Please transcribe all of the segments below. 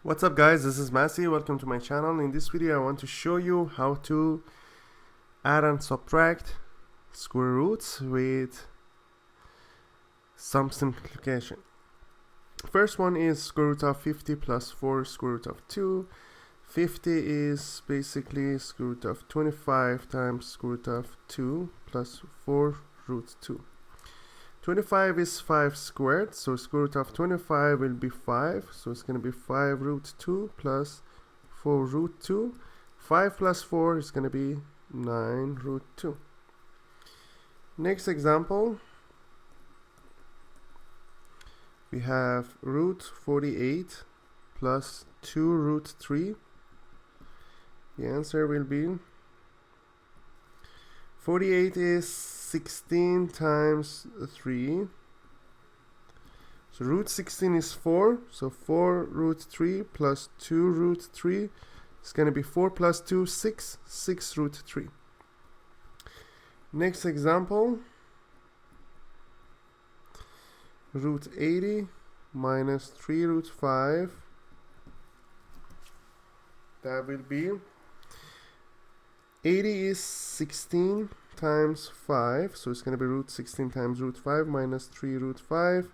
What's up guys, this is Masi. Welcome to my channel. In this video I want to show you how to add and subtract square roots with some simplification. First one is square root of 50 plus 4 square root of 2. 50 is basically square root of 25 times square root of 2 plus 4 root 2. 25 is 5 squared, so square root of 25 will be 5, so it's going to be 5 root 2 plus 4 root 2. 5 plus 4 is going to be 9 root 2. Next example, we have root 48 plus 2 root 3. The answer will be 48 is 16 times 3. So root 16 is 4. So 4 root 3 plus 2 root 3 is going to be 4 plus 2, 6. 6 root 3. Next example. Root 80 minus 3 root 5. That will be 80 is 16 times 5, so it's going to be root 16 times root 5 minus 3 root 5,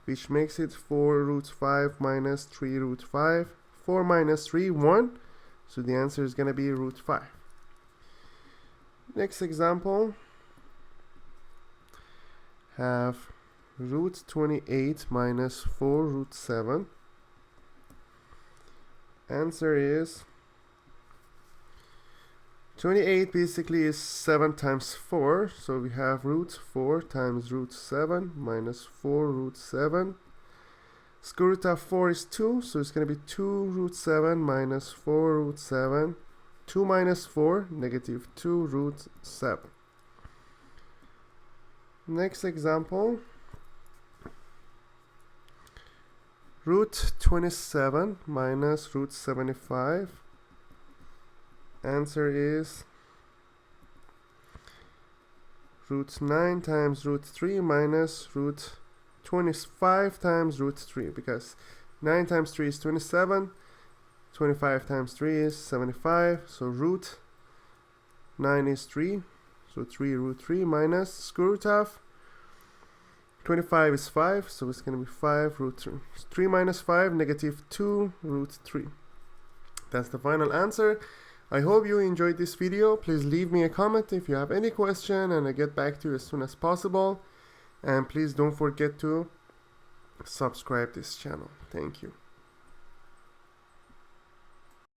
which makes it 4 root 5 minus 3 root 5. 4 minus 3, 1, so the answer is going to be root 5. Next example, have root 28 minus 4 root 7. Answer is 28 basically is 7 times 4, so we have root 4 times root 7 minus 4 root 7. Square root of 4 is 2, so it's going to be 2 root 7 minus 4 root 7. 2 minus 4, negative 2 root 7. Next example, root 27 minus root 75. Answer is root 9 times root 3 minus root 25 times root 3, because 9 times 3 is 27, 25 times 3 is 75, so root 9 is 3, so 3 root 3 minus square root of 25 is 5, so it's going to be 5 root 3. 3 minus 5, negative 2 root 3. That's the final answer. I hope you enjoyed this video. Please leave me a comment if you have any question and I'll get back to you as soon as possible. And please don't forget to subscribe this channel. Thank you.